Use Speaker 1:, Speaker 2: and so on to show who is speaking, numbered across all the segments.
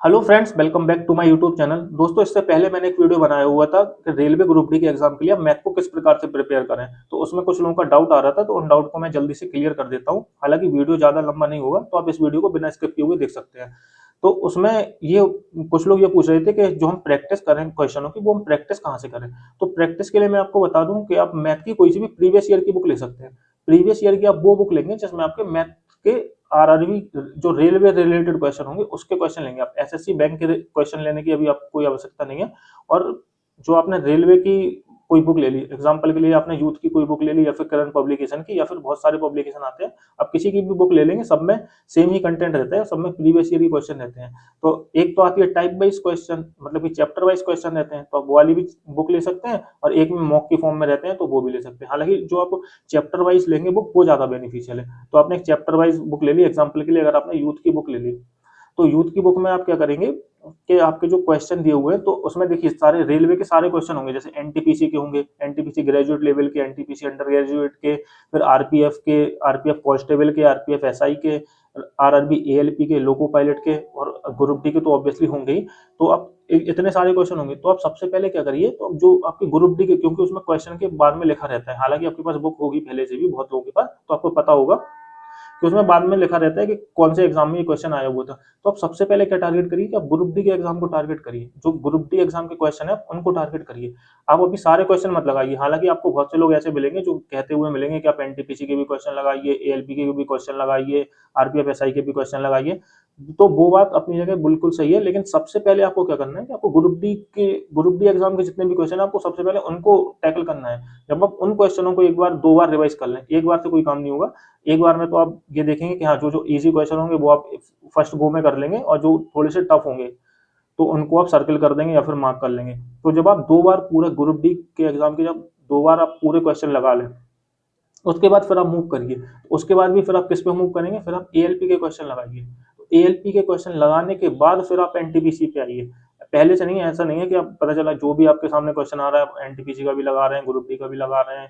Speaker 1: Hello friends, welcome back to my YouTube channel. दोस्तों, इससे पहले मैंने एक वीडियो बनाया हुआ था कि रेलवे ग्रुप डी के एग्जाम के लिए आप मैथ को किस प्रकार से प्रिपेयर करें। तो उसमें कुछ लोगों का डाउट आ रहा था, तो उन डाउट को मैं जल्दी से क्लियर कर देता हूं। हालांकि वीडियो ज्यादा लंबा नहीं होगा, तो आप इस वीडियो को बिना स्किप किए हुए देख सकते हैं। तो उसमें ये कुछ लोग ये पूछ रहे थे कि जो हम प्रैक्टिस करें क्वेश्चनों की, वो हम प्रैक्टिस कहाँ से करें। तो प्रैक्टिस के लिए मैं आपको बता दूं कि आप मैथ की कोई सी भी प्रीवियस ईयर की बुक ले सकते हैं। प्रीवियस ईयर की आप वो बुक लेंगे जिसमें आपके मैथ के आरआरबी जो रेलवे रिलेटेड क्वेश्चन होंगे उसके क्वेश्चन लेंगे। आप एसएससी बैंक के क्वेश्चन लेने की अभी आपको कोई आवश्यकता नहीं है। और जो आपने रेलवे की कोई बुक ले ली, एग्जांपल के लिए आपने यूथ की कोई बुक ले ली या फिर करंट पब्लिकेशन की, या फिर बहुत सारे पब्लिकेशन आते हैं, आप किसी की भी बुक ले लेंगे, सब में सेम ही कंटेंट रहता है, सब में प्रीवियस ईयर ही क्वेश्चन रहते हैं। तो एक तो आती है टाइप वाइज क्वेश्चन, मतलब कि चैप्टर वाइज क्वेश्चन रहते हैं, तो आप वो वाली भी बुक ले सकते हैं। और एक में मॉक की फॉर्म में रहते हैं, तो वो भी ले सकते हैं। हालांकि जो आप चैप्टर वाइज लेंगे बुक, वो ज्यादा बेनिफिशियल है। तो आपने एक चैप्टर वाइज बुक ले ली, एग्जाम्पल के लिए अगर आपने यूथ की बुक ले ली, तो यूथ की बुक में आप क्या करेंगे कि आपके जो क्वेश्चन दिए हुए हैं, तो उसमें देखिए सारे रेलवे के सारे क्वेश्चन होंगे। जैसे एनटीपीसी के होंगे, एनटीपीसी ग्रेजुएट लेवल के, एनटीपीसी अंडर ग्रेजुएट के, फिर आरपीएफ के, आरपीएफ कांस्टेबल के, आरपीएफ एसआई के, आरआरबी एएलपी के, लोको पायलट के, और ग्रुप डी के तो ऑब्वियसली होंगे ही। तो आप इतने सारे क्वेश्चन होंगे, तो आप सबसे पहले क्या करिए, तो अब जो आपके ग्रुप डी के, क्योंकि उसमें क्वेश्चन के बाद में लिखा रहता है, हालांकि आपके पास बुक होगी पहले से भी बहुत लोगों के पास, तो आपको पता होगा कि उसमें बाद में लिखा रहता है कि कौन से एग्जाम में ये क्वेश्चन आया हुआ था। तो आप सबसे पहले क्या टारगेट करिए कि आप ग्रुप डी के एग्जाम को टारगेट करिए। जो ग्रुप डी एग्जाम के क्वेश्चन है उनको टारगेट करिए। आप अभी सारे क्वेश्चन मत लगाइए। हालांकि आपको बहुत से लोग ऐसे मिलेंगे जो कहते हुए मिलेंगे कि आप एनटीपीसी के भी क्वेश्चन लगाइए, एएलपी के भी क्वेश्चन लगाइए, आरपीएफ एसआई के भी क्वेश्चन लगाइए। तो वो बात अपनी जगह बिल्कुल सही है, लेकिन सबसे पहले आपको क्या करना है कि आपको ग्रुप डी एग्जाम के जितने भी क्वेश्चन है, आपको सबसे पहले उनको टैकल करना है। जब आप उन क्वेश्चनों को एक बार दो बार रिवाइज कर लें, एक बार से कोई काम नहीं होगा। एक बार में तो आप ये देखेंगे कि हाँ, जो जो इजी क्वेश्चन होंगे वो आप फर्स्ट गो में कर लेंगे, और जो थोड़े से टफ होंगे तो उनको आप सर्कल कर देंगे या फिर मार्क कर लेंगे। तो जब आप दो बार पूरा ग्रुप डी के एग्जाम के, जब दो बार आप पूरे क्वेश्चन लगा लें, उसके बाद फिर आप मूव करिए। उसके बाद भी फिर आप किस पे मूव करेंगे, फिर आप एएलपी के क्वेश्चन लगाइए। तो एएलपी के क्वेश्चन लगाने के बाद फिर आप एनटीपीसी पे आइए। पहले से नहीं है, ऐसा नहीं है कि आप पता चला जो भी आपके सामने क्वेश्चन आ रहा है, एनटीपीसी का भी लगा रहे हैं, ग्रुप डी का भी लगा रहे हैं,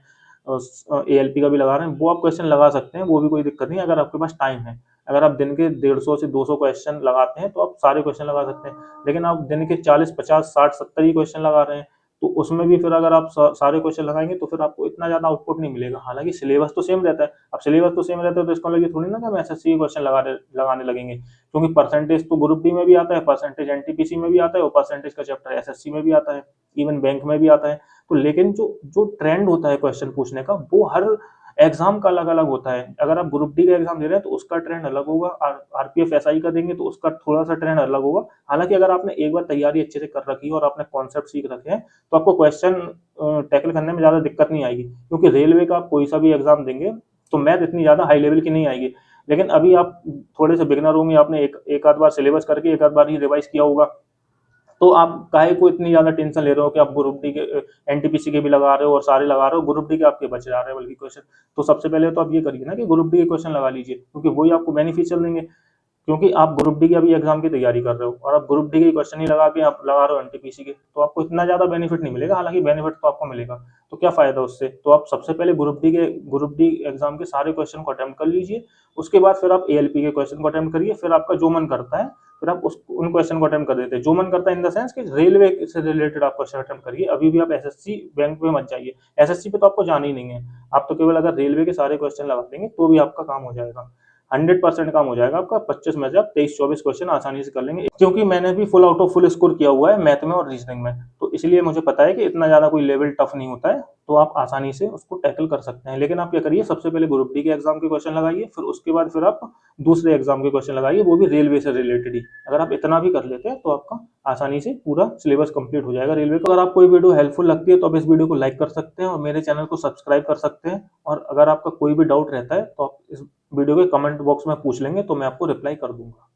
Speaker 1: एएलपी का भी लगा रहे हैं, वो आप क्वेश्चन लगा सकते हैं, वो भी कोई दिक्कत नहीं है अगर आपके पास टाइम है। अगर आप दिन के 150 से 200 क्वेश्चन लगाते हैं तो आप सारे क्वेश्चन लगा सकते हैं। लेकिन आप दिन के 40, 50, 60, 70 ही क्वेश्चन लगा रहे हैं, तो उसमें भी फिर अगर आप सारे क्वेश्चन लगाएंगे तो फिर आपको इतना ज्यादा आउटपुट नहीं मिलेगा। हालांकि सिलेबस तो सेम रहता है। अब सिलेबस तो सेम रहता है तो इसका मतलब ये थोड़ी ना कि हम एसएससी के क्वेश्चन लगाने लगेंगे, क्योंकि परसेंटेज तो ग्रुप डी में भी आता है, परसेंटेज एनटीपीसी में भी आता है, और परसेंटेज का चैप्टर एसएससी में भी आता है, इवन बैंक में भी आता है। तो लेकिन जो जो ट्रेंड होता है क्वेश्चन पूछने का, वो हर एग्जाम का अलग अलग होता है। अगर आप ग्रुप डी का एग्जाम दे रहे हैं तो उसका ट्रेंड अलग होगा, आरपीएफ एसआई का देंगे तो उसका थोड़ा सा ट्रेंड अलग होगा। हालांकि अगर आपने एक बार तैयारी अच्छे से कर रखी है और आपने कॉन्सेप्ट सीख रखे हैं, तो आपको क्वेश्चन टैकल करने में ज्यादा दिक्कत नहीं आएगी। क्योंकि रेलवे का आप कोई सा भी एग्जाम देंगे तो मैथ इतनी ज्यादा हाई लेवल की नहीं आएगी। लेकिन अभी आप थोड़े से बिगनर होंगे, आपने एक आध बार सिलेबस करके एक आध बार ही रिवाइज किया होगा, तो आप काहे को इतनी ज्यादा टेंशन ले रहे हो कि आप ग्रुप डी के एनटीपीसी के भी लगा रहे हो और सारे लगा रहे हो, ग्रुप डी के आपके बच जा रहे हैं बल्कि क्वेश्चन। तो सबसे पहले तो आप ये करिए ना कि ग्रुप डी के क्वेश्चन लगा लीजिए, क्योंकि वही आपको बेनिफिशियल देंगे। क्योंकि आप ग्रुप डी के अभी एग्जाम की तैयारी कर रहे हो और आप ग्रुप डी के क्वेश्चन ही लगा के आप लगा रहे हो एनटीपीसी के, तो आपको इतना ज्यादा बेनिफिट नहीं मिलेगा। हालांकि बेनिफिट तो आपको मिलेगा, तो क्या फायदा उससे। तो आप सबसे पहले ग्रुप डी एग्जाम के सारे क्वेश्चन को अटेम्प्ट कर लीजिए। उसके बाद फिर आप एएलपी के क्वेश्चन को अटेम्प्ट करिए। फिर आपका जो मन करता है, फिर आप उन क्वेश्चन को अटेम्प्ट कर देते हैं। जो मन करता है इन द सेंस कि रेलवे से रिलेटेड आप क्वेश्चन अटेम्प्ट करिए। अभी भी आप एसएससी बैंक पे मत जाइए, एसएससी पे तो आपको जाना ही नहीं है। आप तो केवल अगर रेलवे के सारे क्वेश्चन लगा देंगे तो भी आपका काम हो जाएगा। 100% काम हो जाएगा आपका। 25 में से आप 23-24 क्वेश्चन आसानी से कर लेंगे, क्योंकि मैंने भी full out of full score किया हुआ है मैथ में और रीजनिंग में, तो इसलिए मुझे पता है कि इतना ज्यादा कोई लेवल टफ नहीं होता है। तो आप आसानी से उसको टैकल कर सकते हैं। लेकिन आप क्या करिए, सबसे पहले ग्रुप डी के एग्जाम के क्वेश्चन लगाइए, फिर उसके बाद फिर आप दूसरे एग्जाम के क्वेश्चन लगाइए, वो भी रेलवे से रिलेटेड ही। अगर आप इतना भी कर लेते हैं तो आपका आसानी से पूरा सिलेबस कंप्लीट हो जाएगा रेलवे का। अगर आपको ये वीडियो हेल्पफुल लगती है तो आप इस वीडियो को लाइक कर सकते हैं और मेरे चैनल को सब्सक्राइब कर सकते हैं। और अगर आपका कोई भी डाउट रहता है तो आप इस वीडियो के कमेंट बॉक्स में पूछ लेंगे, तो मैं आपको रिप्लाई कर दूंगा।